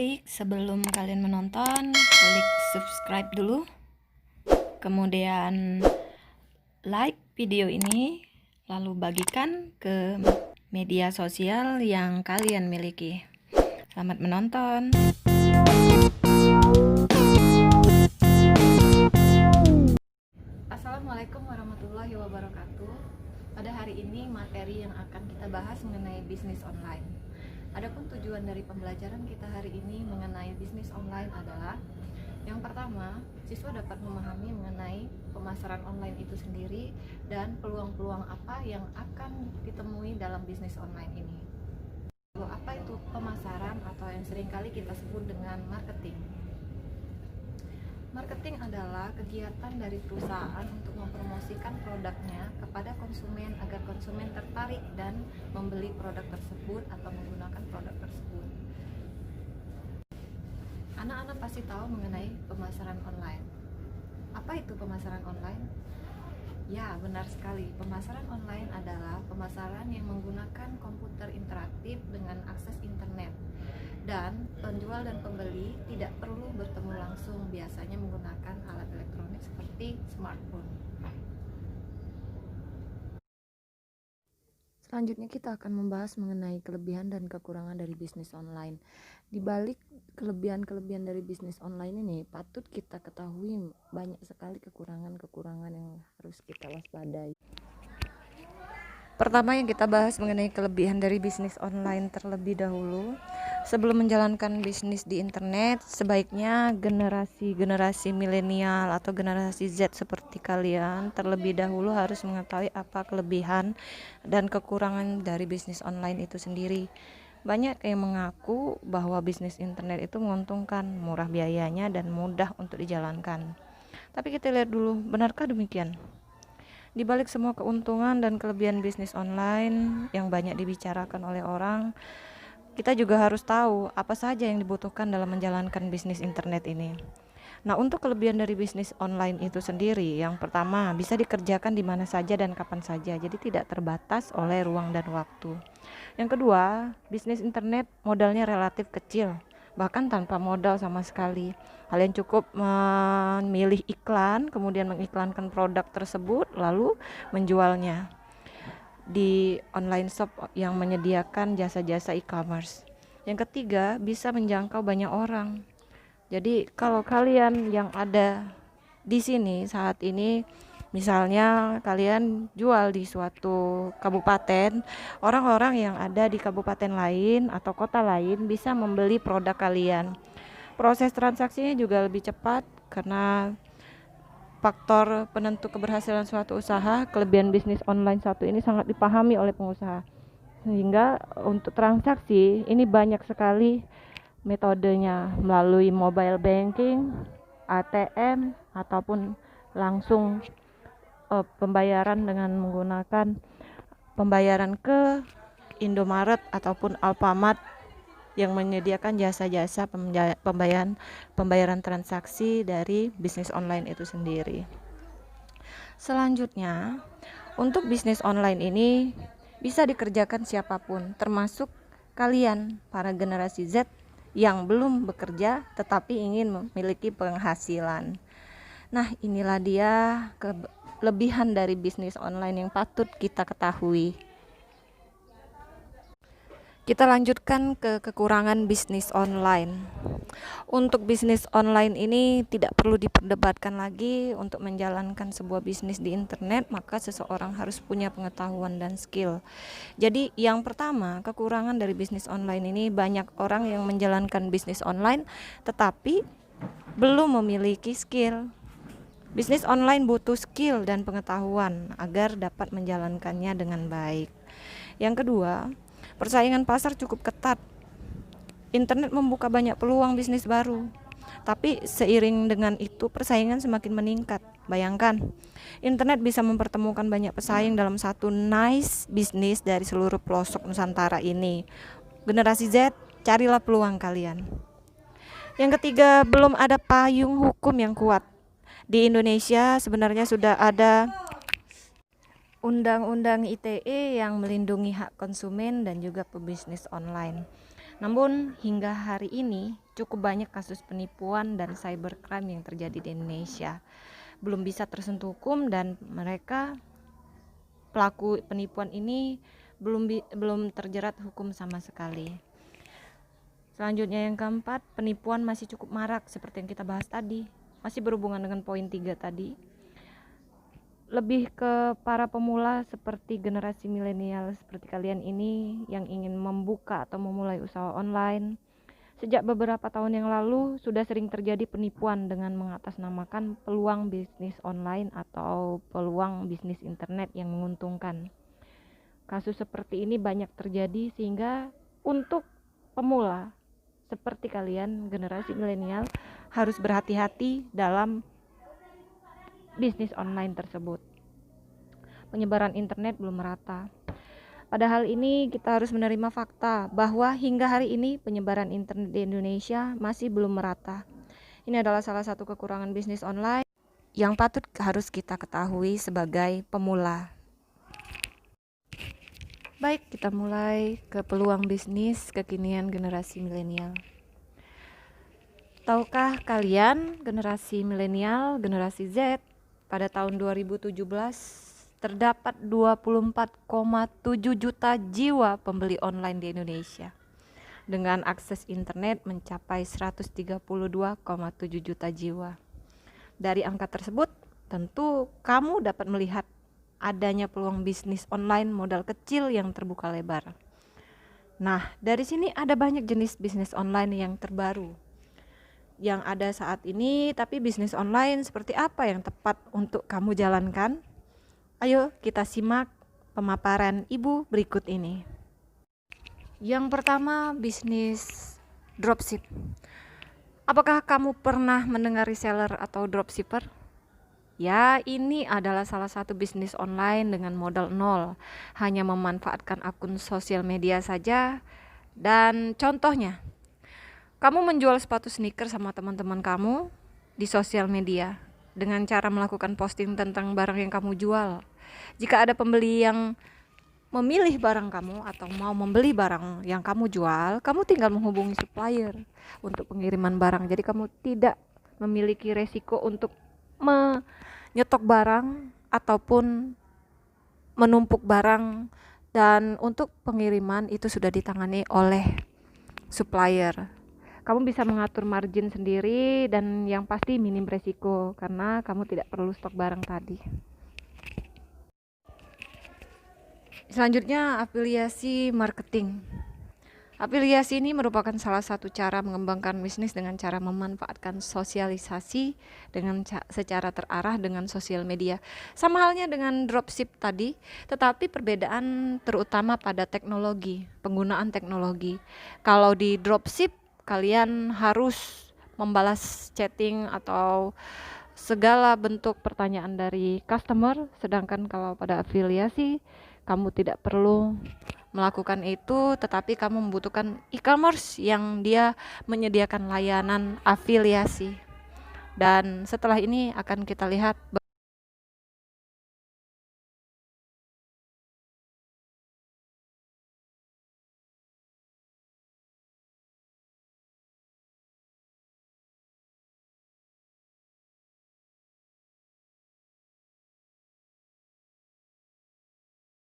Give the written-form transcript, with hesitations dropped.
baik sebelum kalian menonton, klik subscribe dulu, kemudian like video ini, lalu bagikan ke media sosial yang kalian miliki. Selamat menonton. Assalamualaikum warahmatullahi wabarakatuh. Pada hari ini materi yang akan kita bahas mengenai bisnis online. Adapun tujuan dari pembelajaran kita hari ini mengenai bisnis online adalah yang pertama, siswa dapat memahami mengenai pemasaran online itu sendiri dan peluang-peluang apa yang akan ditemui dalam bisnis online ini. Lalu apa itu pemasaran atau yang seringkali kita sebut dengan marketing? Marketing adalah kegiatan dari perusahaan untuk mempromosikan produknya kepada konsumen agar konsumen tertarik dan membeli produk tersebut atau menggunakan produk tersebut. Anak-anak pasti tahu mengenai pemasaran online. Apa itu pemasaran online? Ya, benar sekali. Pemasaran online adalah pemasaran yang menggunakan komputer interaktif dengan akses internet. Dan penjual dan pembeli tidak perlu bertemu langsung, biasanya menggunakan alat elektronik seperti smartphone. Selanjutnya kita akan membahas mengenai kelebihan dan kekurangan dari bisnis online. Di balik kelebihan-kelebihan dari bisnis online ini, patut kita ketahui banyak sekali kekurangan-kekurangan yang harus kita waspadai. Pertama yang kita bahas mengenai kelebihan dari bisnis online terlebih dahulu. Sebelum menjalankan bisnis di internet, sebaiknya generasi milenial atau generasi Z seperti kalian terlebih dahulu harus mengetahui apa kelebihan dan kekurangan dari bisnis online itu sendiri. Banyak yang mengaku bahwa bisnis internet itu menguntungkan, murah biayanya dan mudah untuk dijalankan. Tapi kita lihat dulu, benarkah demikian? Di balik semua keuntungan dan kelebihan bisnis online yang banyak dibicarakan oleh orang, kita juga harus tahu apa saja yang dibutuhkan dalam menjalankan bisnis internet ini. Nah, untuk kelebihan dari bisnis online itu sendiri, yang pertama bisa dikerjakan di mana saja dan kapan saja, jadi tidak terbatas oleh ruang dan waktu. Yang kedua, bisnis internet modalnya relatif kecil, bahkan tanpa modal sama sekali. Kalian cukup memilih iklan, kemudian mengiklankan produk tersebut, lalu menjualnya di online shop yang menyediakan jasa-jasa e-commerce. Yang ketiga, bisa menjangkau banyak orang. Jadi kalau kalian yang ada di sini saat ini, misalnya kalian jual di suatu kabupaten, orang-orang yang ada di kabupaten lain atau kota lain bisa membeli produk kalian. Proses transaksinya juga lebih cepat karena faktor penentu keberhasilan suatu usaha, kelebihan bisnis online satu ini sangat dipahami oleh pengusaha. Sehingga untuk transaksi ini banyak sekali metodenya, melalui mobile banking, ATM, ataupun langsung pembayaran dengan menggunakan pembayaran ke Indomaret ataupun Alfamart yang menyediakan jasa-jasa pembayaran transaksi dari bisnis online itu sendiri. Selanjutnya, untuk bisnis online ini bisa dikerjakan siapapun, termasuk kalian para generasi Z yang belum bekerja tetapi ingin memiliki penghasilan. Nah, inilah dia kelebihan dari bisnis online yang patut kita ketahui. Kita lanjutkan ke kekurangan bisnis online. Untuk bisnis online ini tidak perlu diperdebatkan lagi. Untuk menjalankan sebuah bisnis di internet, maka seseorang harus punya pengetahuan dan skill. Jadi yang pertama, kekurangan dari bisnis online ini, banyak orang yang menjalankan bisnis online tetapi belum memiliki skill. Bisnis online butuh skill dan pengetahuan agar dapat menjalankannya dengan baik. Yang kedua, persaingan pasar cukup ketat. Internet membuka banyak peluang bisnis baru, tapi seiring dengan itu persaingan semakin meningkat. Bayangkan, internet bisa mempertemukan banyak pesaing dalam satu niche bisnis dari seluruh pelosok Nusantara ini. Generasi Z, carilah peluang kalian. Yang ketiga, belum ada payung hukum yang kuat. Di Indonesia sebenarnya sudah ada Undang-Undang ITE yang melindungi hak konsumen dan juga pebisnis online. Namun hingga hari ini cukup banyak kasus penipuan dan cybercrime yang terjadi di Indonesia. Belum bisa tersentuh hukum dan pelaku penipuan ini belum terjerat hukum sama sekali. Selanjutnya yang keempat, penipuan masih cukup marak seperti yang kita bahas tadi. Masih berhubungan dengan poin 3 tadi. Lebih ke para pemula seperti generasi milenial seperti kalian ini yang ingin membuka atau memulai usaha online. Sejak beberapa tahun yang lalu sudah sering terjadi penipuan dengan mengatasnamakan peluang bisnis online atau peluang bisnis internet yang menguntungkan. Kasus seperti ini banyak terjadi sehingga untuk pemula seperti kalian generasi milenial harus berhati-hati dalam bisnis online tersebut. Penyebaran internet belum merata. Padahal ini kita harus menerima fakta bahwa hingga hari ini penyebaran internet di Indonesia masih belum merata. Ini adalah salah satu kekurangan bisnis online yang patut harus kita ketahui sebagai pemula. Baik, kita mulai ke peluang bisnis kekinian generasi milenial. Tahukah kalian generasi milenial, generasi Z pada tahun 2017 terdapat 24,7 juta jiwa pembeli online di Indonesia dengan akses internet mencapai 132,7 juta jiwa. Dari angka tersebut, tentu kamu dapat melihat adanya peluang bisnis online modal kecil yang terbuka lebar. Nah, dari sini ada banyak jenis bisnis online yang terbaru yang ada saat ini, tapi bisnis online seperti apa yang tepat untuk kamu jalankan? Ayo kita simak pemaparan Ibu berikut ini. Yang pertama, bisnis dropship. Apakah kamu pernah mendengar reseller atau dropshipper? Ya, ini adalah salah satu bisnis online dengan modal nol, hanya memanfaatkan akun sosial media saja. Dan contohnya, kamu menjual sepatu sneaker sama teman-teman kamu di sosial media dengan cara melakukan posting tentang barang yang kamu jual. Jika ada pembeli yang memilih barang kamu atau mau membeli barang yang kamu jual, kamu tinggal menghubungi supplier untuk pengiriman barang. Jadi kamu tidak memiliki resiko untuk menyetok barang ataupun menumpuk barang, dan untuk pengiriman itu sudah ditangani oleh supplier. Kamu bisa mengatur margin sendiri dan yang pasti minim resiko karena kamu tidak perlu stok barang tadi. Selanjutnya, afiliasi marketing. Afiliasi ini merupakan salah satu cara mengembangkan bisnis dengan cara memanfaatkan sosialisasi dengan secara terarah dengan sosial media. Sama halnya dengan dropship tadi, tetapi perbedaan terutama pada teknologi, penggunaan teknologi. Kalau di dropship kalian harus membalas chatting atau segala bentuk pertanyaan dari customer, sedangkan kalau pada afiliasi kamu tidak perlu melakukan itu, tetapi kamu membutuhkan e-commerce yang dia menyediakan layanan afiliasi. Dan setelah ini akan kita lihat